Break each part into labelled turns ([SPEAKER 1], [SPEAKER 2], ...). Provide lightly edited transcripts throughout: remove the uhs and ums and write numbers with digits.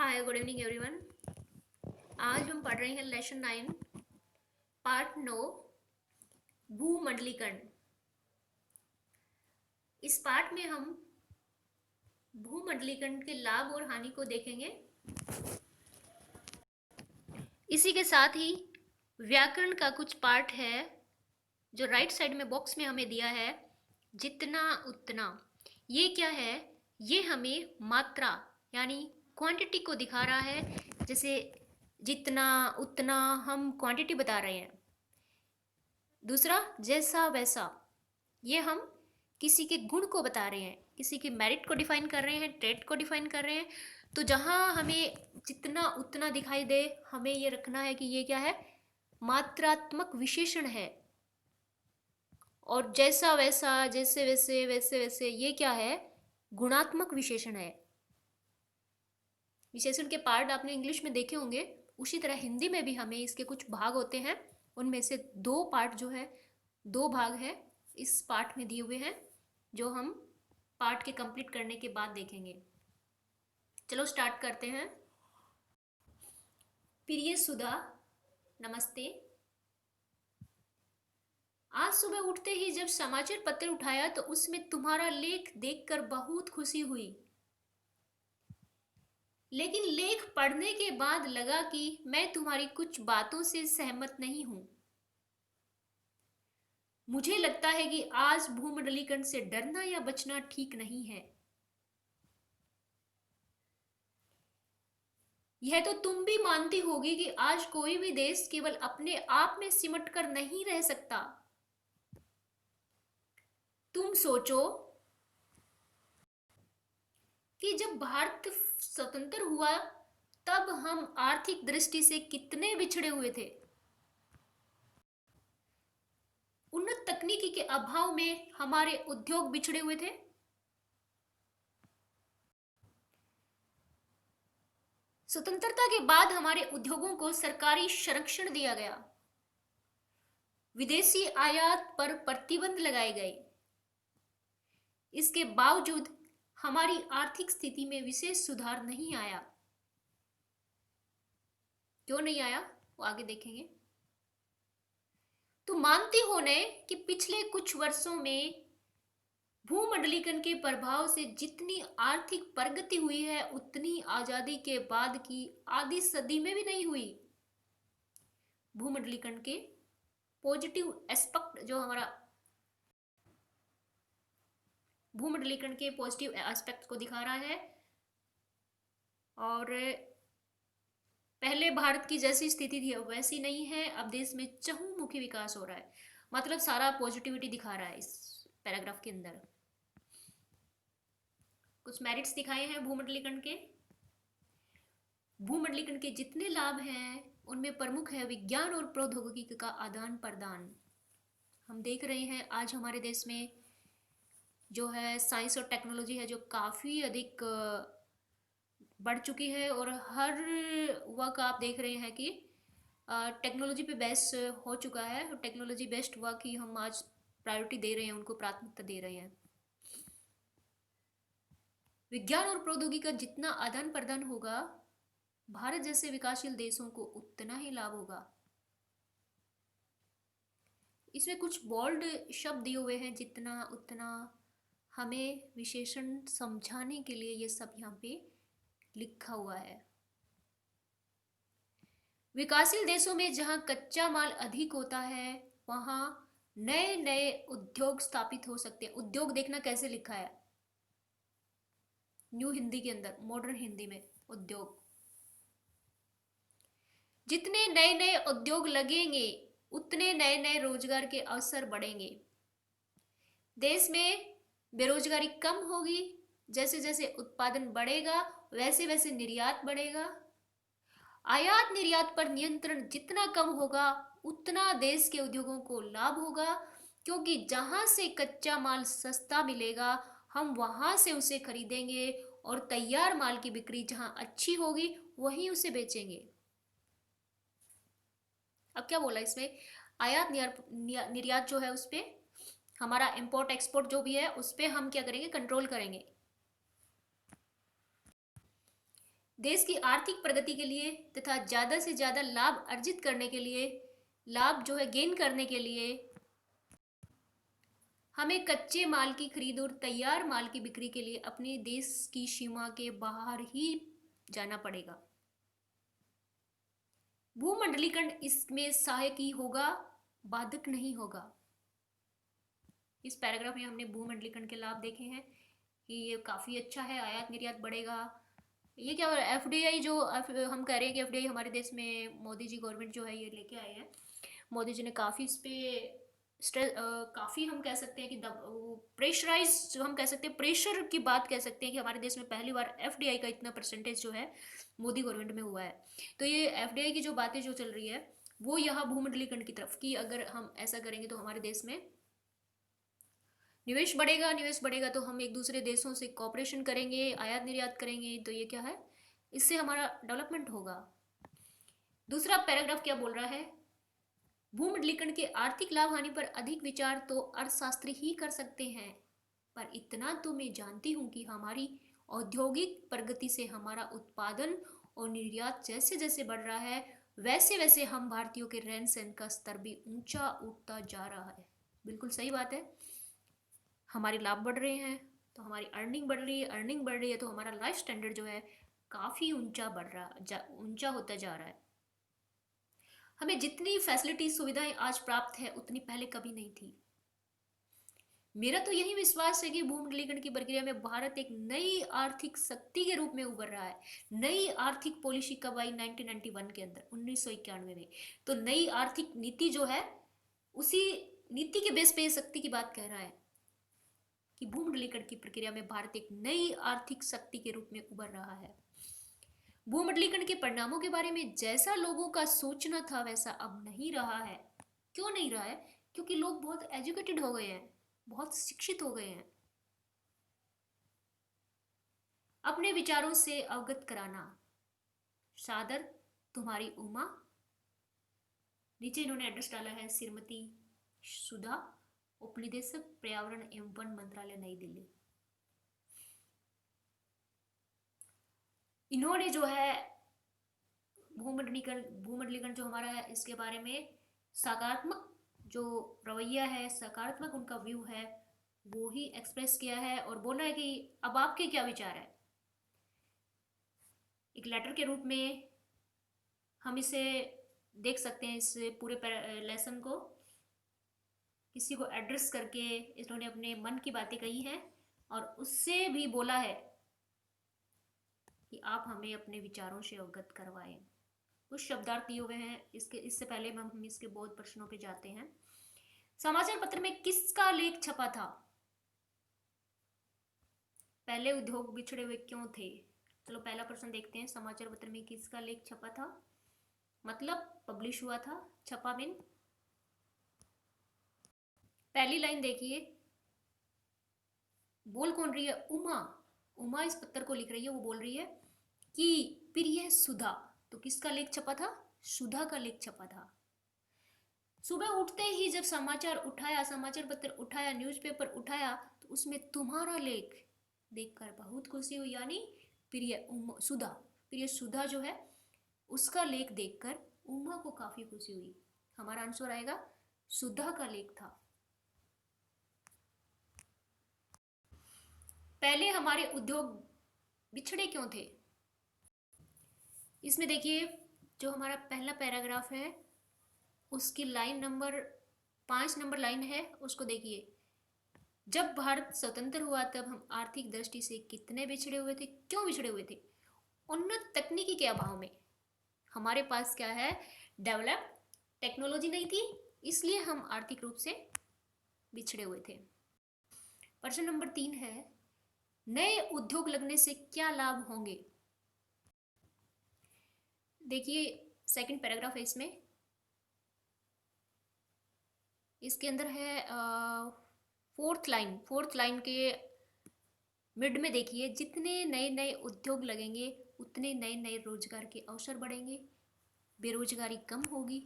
[SPEAKER 1] हाय, good evening everyone. आज हम पढ़ रहे हैं लेसन 9 पार्ट 9 भूमंडलीकरण। इस पार्ट में हम भूमंडलीकरण के लाभ और हानि को देखेंगे। इसी के साथ ही व्याकरण का कुछ पार्ट है जो राइट साइड में बॉक्स में हमें दिया है, जितना उतना। ये क्या है? ये हमें मात्रा यानी क्वांटिटी को दिखा रहा है। जैसे जितना उतना हम क्वांटिटी बता रहे हैं। दूसरा जैसा वैसा, ये हम किसी के गुण को बता रहे हैं, किसी के मेरिट को डिफाइन कर रहे हैं, ट्रेट को डिफाइन कर रहे हैं। तो जहां हमें जितना उतना दिखाई दे, हमें ये रखना है कि ये क्या है, मात्रात्मक विशेषण है। और जैसा वैसा, जैसे वैसे, वैसे वैसे, ये क्या है, गुणात्मक विशेषण है। विशेषण के पार्ट आपने इंग्लिश में देखे होंगे, उसी तरह हिंदी में भी हमें इसके कुछ भाग होते हैं। उनमें से दो पार्ट जो है, दो भाग है इस पार्ट में दिए हुए हैं, जो हम पार्ट के कंप्लीट करने के बाद देखेंगे। चलो स्टार्ट करते हैं। प्रिय सुधा, नमस्ते। आज सुबह उठते ही जब समाचार पत्र उठाया तो उसमें तुम्हारा लेख देखकर बहुत खुशी हुई। लेकिन लेख पढ़ने के बाद लगा कि मैं तुम्हारी कुछ बातों से सहमत नहीं हूं। मुझे लगता है कि आज भूमंडलीकरण से डरना या बचना ठीक नहीं है। यह तो तुम भी मानती होगी कि आज कोई भी देश केवल अपने आप में सिमट कर नहीं रह सकता। तुम सोचो कि जब भारत स्वतंत्र हुआ तब हम आर्थिक दृष्टि से कितने बिछड़े हुए थे। उन्नत तकनीकी के अभाव में हमारे उद्योग बिछड़े हुए थे। स्वतंत्रता के बाद हमारे उद्योगों को सरकारी संरक्षण दिया गया, विदेशी आयात पर प्रतिबंध लगाए गए। इसके बावजूद हमारी आर्थिक स्थिति में विशेष सुधार नहीं आया। क्यों नहीं आया, वो आगे देखेंगे। तो मानती हो ने कि पिछले कुछ वर्षों में भूमंडलीकरण के प्रभाव से जितनी आर्थिक प्रगति हुई है उतनी आजादी के बाद की आधी सदी में भी नहीं हुई। भूमंडलीकरण के पॉजिटिव एस्पेक्ट जो हमारा भूमंडलीकरण के पॉजिटिव एस्पेक्ट को दिखा रहा है। और पहले भारत की जैसी स्थिति थी वैसी नहीं है। अब देश में चहुमुखी विकास हो रहा है, मतलब सारा पॉजिटिविटी दिखा रहा है इस पैराग्राफ के अंदर। कुछ मेरिट्स दिखाए हैं भूमंडलीकरण के। भूमंडलीकरण के जितने लाभ हैं उनमें प्रमुख है विज्ञान और प्रौद्योगिकी का आदान प्रदान। हम देख रहे हैं आज हमारे देश में जो है साइंस और टेक्नोलॉजी है जो काफ़ी अधिक बढ़ चुकी है। और हर वर्क आप देख रहे हैं कि टेक्नोलॉजी पे बेस हो चुका है। और टेक्नोलॉजी बेस्ड वर्क ही हम आज प्रायोरिटी दे रहे हैं, उनको प्राथमिकता दे रहे हैं। विज्ञान और प्रौद्योगिकी का जितना आदान प्रदान होगा भारत जैसे विकासशील देशों को उतना ही लाभ होगा। इसमें कुछ बोल्ड शब्द दिए हुए हैं, जितना उतना। हमें विशेषण समझाने के लिए ये सब यहाँ पे लिखा हुआ है। विकासशील देशों में जहां कच्चा माल अधिक होता है वहां नए नए उद्योग स्थापित हो सकते हैं। उद्योग देखना कैसे लिखा है न्यू हिंदी के अंदर, मॉडर्न हिंदी में उद्योग। जितने नए नए उद्योग लगेंगे उतने नए नए रोजगार के अवसर बढ़ेंगे। देश में बेरोजगारी कम होगी। जैसे जैसे उत्पादन बढ़ेगा वैसे वैसे निर्यात बढ़ेगा। आयात निर्यात पर नियंत्रण जितना कम होगा उतना देश के उद्योगों को लाभ होगा, क्योंकि जहां से कच्चा माल सस्ता मिलेगा हम वहां से उसे खरीदेंगे और तैयार माल की बिक्री जहां अच्छी होगी वहीं उसे बेचेंगे। अब क्या बोला इसमें, आयात निर्यात जो है उस पर हमारा इंपोर्ट एक्सपोर्ट जो भी है उस पर हम क्या करेंगे, कंट्रोल करेंगे। देश की आर्थिक प्रगति के लिए तथा ज़्यादा से ज़्यादा लाभ अर्जित करने के लिए, लाभ जो है गेन करने के लिए हमें कच्चे माल की खरीद और तैयार माल की बिक्री के लिए अपने देश की सीमा के बाहर ही जाना पड़ेगा। भूमंडलीकरण इसमें सहायक ही होगा, बाधक नहीं होगा। इस पैराग्राफ में हमने भूमंडलीकरण के लाभ देखे हैं कि ये काफ़ी अच्छा है, आयात निर्यात बढ़ेगा। ये क्या एफडीआई जो हम कह रहे हैं कि एफडीआई हमारे देश में मोदी जी गवर्नमेंट जो है ये लेके आए हैं। मोदी जी ने काफ़ी इस पे काफ़ी हम कह सकते हैं कि प्रेशराइज जो हम कह सकते हैं, प्रेशर की बात कह सकते हैं कि हमारे देश में पहली बार एफडीआई का इतना परसेंटेज जो है मोदी गवर्नमेंट में हुआ है। तो ये एफडीआई की जो बातें जो चल रही है वो यहाँ भूमंडलीकरण की तरफ कि अगर हम ऐसा करेंगे तो हमारे देश में निवेश बढ़ेगा, निवेश बढ़ेगा तो हम एक दूसरे देशों से कॉपरेशन करेंगे, आयात निर्यात करेंगे, तो ये क्या है, इससे हमारा डेवलपमेंट होगा। दूसरा पैराग्राफ क्या बोल रहा है, भूमंडलीकरण के आर्थिक लाभ हानि पर अधिक विचार तो अर्थशास्त्री ही कर सकते हैं, पर इतना तो मैं जानती हूँ कि हमारी औद्योगिक प्रगति से हमारा उत्पादन और निर्यात जैसे जैसे बढ़ रहा है वैसे वैसे हम भारतीयों के रहन सहन का स्तर भी ऊंचा उठता जा रहा है। बिल्कुल सही बात है, हमारे लाभ बढ़ रहे हैं तो हमारी अर्निंग बढ़ रही है, अर्निंग बढ़ रही है तो हमारा लाइफ स्टैंडर्ड जो है काफ़ी ऊंचा बढ़ रहा ऊंचा होता जा रहा है। हमें जितनी फैसिलिटी सुविधाएं आज प्राप्त है उतनी पहले कभी नहीं थी। मेरा तो यही विश्वास है कि भूमंडलीकरण की प्रक्रिया में भारत एक नई आर्थिक शक्ति के रूप में उभर रहा है। नई आर्थिक पॉलिसी कब आई, 1991 के अंदर, 1991 में। तो नई आर्थिक नीति जो है उसी नीति के बेस पे ये शक्ति की बात कह रहा है कि भूमंडलीकरण की प्रक्रिया में भारत एक नई आर्थिक शक्ति के रूप में उभर रहा है। भूमंडलीकरण के परिणामों के बारे में जैसा लोगों का सोचना था वैसा अब नहीं रहा है। क्यों नहीं रहा है? क्योंकि लोग बहुत एजुकेटेड हो गए हैं, बहुत शिक्षित हो गए हैं। अपने विचारों से अवगत कराना, सादर तुम्हारी उमा। नीचे इन्होंने एड्रेस डाला है, श्रीमती सुधा, उपनिदेशक पर्यावरण एवं वन मंत्रालय, नई दिल्ली। इन्होंने जो है भूमंडलीकरण जो हमारा है इसके बारे में सकारात्मक जो रवैया है, सकारात्मक उनका व्यू है वो ही एक्सप्रेस किया है और बोला है कि अब आपके क्या विचार है। एक लेटर के रूप में हम इसे देख सकते हैं, इस पूरे लेसन को किसी को एड्रेस करके इन्होंने अपने मन की बातें कही हैं और उससे भी बोला है कि आप हमें अपने विचारों से अवगत करवाएं। कुछ शब्दार्थ दिए हुए हैं, इससे पहले हम इसके बहुत प्रश्नों पे जाते हैं। समाचार पत्र में किसका लेख छपा था? पहले उद्योग बिछड़े हुए क्यों थे? चलो पहला प्रश्न देखते हैं, समाचार पत्र में किसका लेख छपा था, मतलब पब्लिश हुआ था, छपा मीन। पहली लाइन देखिए, बोल कौन रही है? उमा। उमा इस पत्र को लिख रही है, वो बोल रही है कि प्रिय सुधा। तो किसका लेख छपा था? सुधा का लेख छपा था। सुबह उठते ही जब समाचार उठाया, समाचार पत्र उठाया, न्यूज़पेपर उठाया तो उसमें तुम्हारा लेख देखकर बहुत खुशी हुई। यानी प्रिय सुधा जो है उसका लेख देखकर उमा को काफी खुशी हुई। हमारा आंसर आएगा सुधा का लेख था। पहले हमारे उद्योग बिछड़े क्यों थे? इसमें देखिए जो हमारा पहला पैराग्राफ है उसकी लाइन नंबर 5 नंबर लाइन है, उसको देखिए। जब भारत स्वतंत्र हुआ तब हम आर्थिक दृष्टि से कितने बिछड़े हुए थे। क्यों बिछड़े हुए थे? उन्नत तकनीकी के अभाव में। हमारे पास क्या है, डेवलप टेक्नोलॉजी नहीं थी, इसलिए हम आर्थिक रूप से बिछड़े हुए थे। प्रश्न नंबर 3 है, नए उद्योग लगने से क्या लाभ होंगे? देखिए सेकंड पैराग्राफ है इसमें, इसके अंदर है फोर्थ लाइन के मिड में देखिए, जितने नए नए उद्योग लगेंगे उतने नए नए रोजगार के अवसर बढ़ेंगे, बेरोजगारी कम होगी,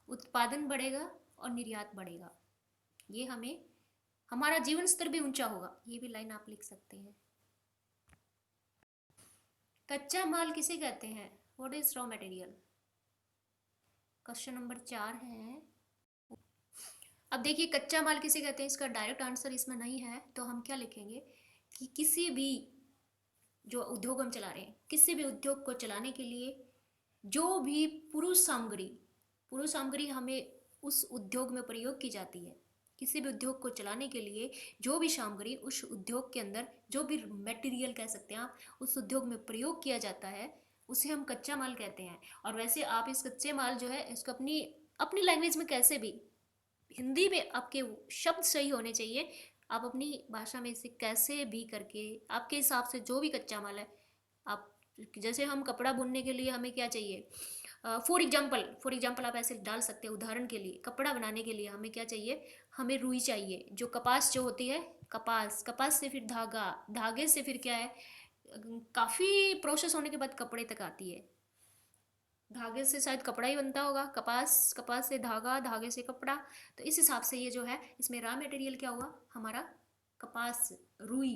[SPEAKER 1] उत्पादन बढ़ेगा और निर्यात बढ़ेगा। ये हमारा जीवन स्तर भी ऊंचा होगा। ये भी लाइन आप लिख सकते हैं। कच्चा माल किसे कहते हैं? What is raw material? Question number 4 है। अब देखिए कच्चा माल किसे कहते हैं, इसका डायरेक्ट आंसर इसमें नहीं है, तो हम क्या लिखेंगे कि किसी भी जो उद्योग हम चला रहे हैं, किसी भी उद्योग को चलाने के लिए जो भी पुरुष सामग्री हमें उस उद्योग में प्रयोग की जाती है, किसी भी उद्योग को चलाने के लिए जो भी सामग्री उस उद्योग के अंदर, जो भी मटेरियल कह सकते हैं आप, उस उद्योग में प्रयोग किया जाता है, उसे हम कच्चा माल कहते हैं। और वैसे आप इस कच्चे माल जो है इसको अपनी अपनी लैंग्वेज में कैसे भी, हिंदी में आपके शब्द सही होने चाहिए, आप अपनी भाषा में इसे कैसे भी करके आपके हिसाब से जो भी कच्चा माल है आप, जैसे हम कपड़ा बुनने के लिए हमें क्या चाहिए, फॉर एग्जाम्पल आप ऐसे डाल सकते हैं, उदाहरण के लिए कपड़ा बनाने के लिए हमें क्या चाहिए, हमें रुई चाहिए, जो कपास जो होती है, कपास से फिर धागा, धागे से फिर क्या है, काफ़ी प्रोसेस होने के बाद कपड़े तक आती है। धागे से शायद कपड़ा ही बनता होगा, कपास से धागा, धागे से कपड़ा। तो इस हिसाब से ये जो है इसमें रॉ मटेरियल क्या हुआ हमारा, कपास, रुई।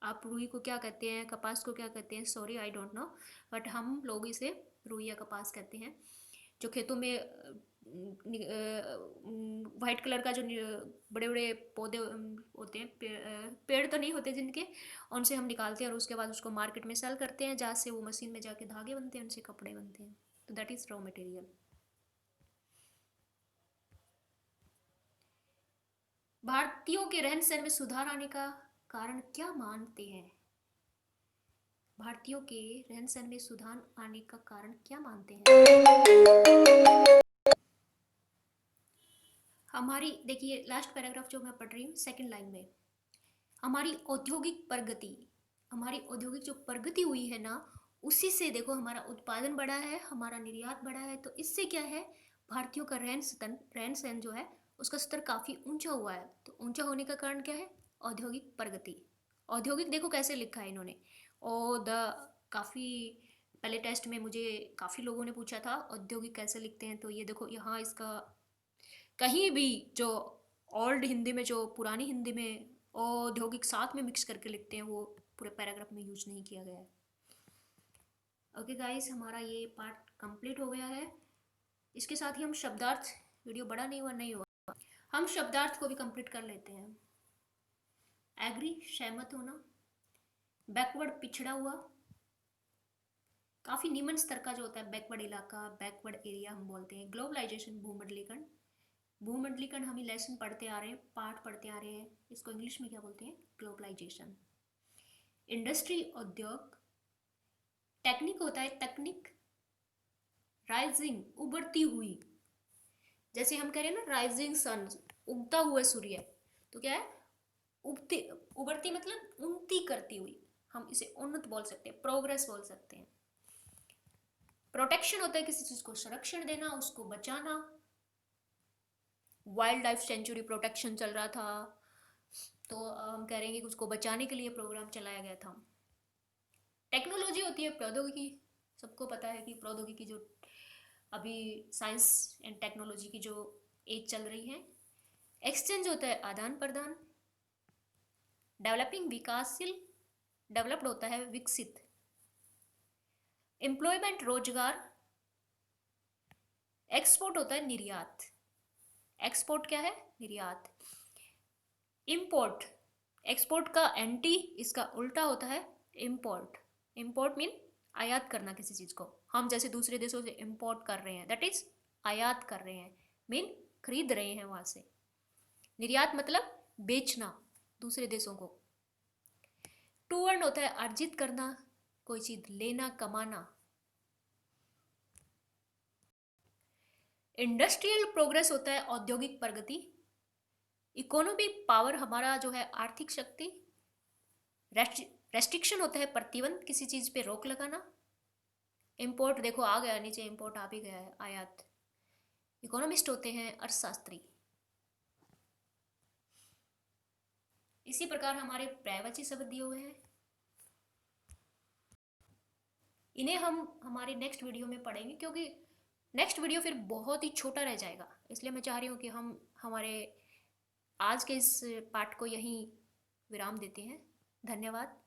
[SPEAKER 1] आप रुई को क्या कहते हैं, कपास को क्या कहते हैं, sorry I don't know, but हम लोग इसे रुई या कपास कहते हैं। जो खेतों में वाइट कलर का जो बड़े बड़े पौधे होते हैं, पेड़ तो नहीं होते जिनके, उनसे हम निकालते हैं और उसके बाद उसको मार्केट में सेल करते हैं, जहाँ से वो मशीन में जाके धागे बनते हैं, उनसे कपड़े बनते हैं। तो दैट इज रॉ मटेरियल। भारतीयों के रहन सहन में सुधार आने का कारण क्या मानते हैं? भारतीयों के रहन सहन में सुधार आने का कारण क्या मानते हैं? हमारी देखिए लास्ट पैराग्राफ जो मैं पढ़ रही हूँ सेकंड लाइन में, हमारी औद्योगिक प्रगति, हमारी औद्योगिक जो प्रगति हुई है ना, उसी से देखो हमारा उत्पादन बढ़ा है, हमारा निर्यात बढ़ा है। तो इससे क्या है, भारतीयों का रहन सहन जो है उसका स्तर काफ़ी ऊंचा हुआ है। तो ऊंचा होने का कारण क्या है, औद्योगिक प्रगति। औद्योगिक देखो कैसे लिखा है इन्होंने, ओ द, काफ़ी पहले टेस्ट में मुझे काफ़ी लोगों ने पूछा था औद्योगिक कैसे लिखते हैं, तो ये देखो यहाँ इसका कहीं भी जो ओल्ड हिंदी में, जो पुरानी हिंदी में औद्योगिक साथ में मिक्स करके लिखते हैं, वो पूरे पैराग्राफ में यूज नहीं किया गया है। ओके गाइस, हमारा ये पार्ट कंप्लीट हो गया है। इसके साथ ही हम शब्दार्थ, वीडियो बड़ा नहीं हुआ, हम शब्दार्थ को भी कंप्लीट कर लेते हैं। एग्री, सहमत होना। बैकवर्ड, पिछड़ा हुआ, काफ़ी निम्न स्तर का जो होता है, बैकवर्ड इलाका, बैकवर्ड एरिया हम बोलते हैं। ग्लोबलाइजेशन, भूमंडलीकरण, भूमंडलीकरण हम लेसन पढ़ते आ रहे हैं, पाठ पढ़ते आ रहे हैं, इसको इंग्लिश में क्या बोलते हैं, ग्लोबलाइजेशन। इंडस्ट्री, उद्योग। टेक्निक होता है तकनीक। राइजिंग, उभरती हुई, जैसे हम कह रहे हैं ना राइजिंग सन, उगता हुआ सूर्य, तो क्या है, उगती, उभरती मतलब उन्नति करती हुई, हम इसे उन्नत बोल सकते हैं, प्रोग्रेस बोल सकते हैं। प्रोटेक्शन होता है किसी चीज को संरक्षण देना, उसको बचाना। वाइल्ड लाइफ सेंचुरी प्रोटेक्शन चल रहा था, तो हम कह रहे हैं कि उसको बचाने के लिए प्रोग्राम चलाया गया था। टेक्नोलॉजी होती है प्रौद्योगिकी, सबको पता है कि प्रौद्योगिकी जो अभी साइंस एंड टेक्नोलॉजी की जो एज चल रही है। एक्सचेंज होता है आदान प्रदान। डेवलपिंग, विकासशील, डेवलप्ड होता है विकसित। एम्प्लॉयमेंट, रोजगार। एक्सपोर्ट होता है निर्यात, एक्सपोर्ट क्या है, निर्यात। इंपोर्ट, एक्सपोर्ट का एंटी, इसका उल्टा होता है इंपोर्ट। इंपोर्ट मीन आयात करना किसी चीज को, हम जैसे दूसरे देशों से इंपोर्ट कर रहे हैं, दैट इज आयात कर रहे हैं, मीन खरीद रहे हैं वहां से। निर्यात मतलब बेचना दूसरे देशों को। टू अर्न होता है अर्जित करना, कोई चीज लेना, कमाना। इंडस्ट्रियल प्रोग्रेस होता है औद्योगिक प्रगति। इकोनॉमिक पावर हमारा जो है आर्थिक शक्ति। रेस्ट्रिक्शन होता है प्रतिबंध, किसी चीज पे रोक लगाना। इंपोर्ट देखो आ गया नीचे, इंपोर्ट आ भी गया है, आयात। इकोनॉमिस्ट होते हैं अर्थशास्त्री। इसी प्रकार हमारे पर्यायवाची शब्द दिए हुए हैं, इन्हें हम हमारे नेक्स्ट वीडियो में पढ़ेंगे, क्योंकि नेक्स्ट वीडियो फिर बहुत ही छोटा रह जाएगा, इसलिए मैं चाह रही हूँ कि हम हमारे आज के इस पाठ को यहीं विराम देते हैं। धन्यवाद।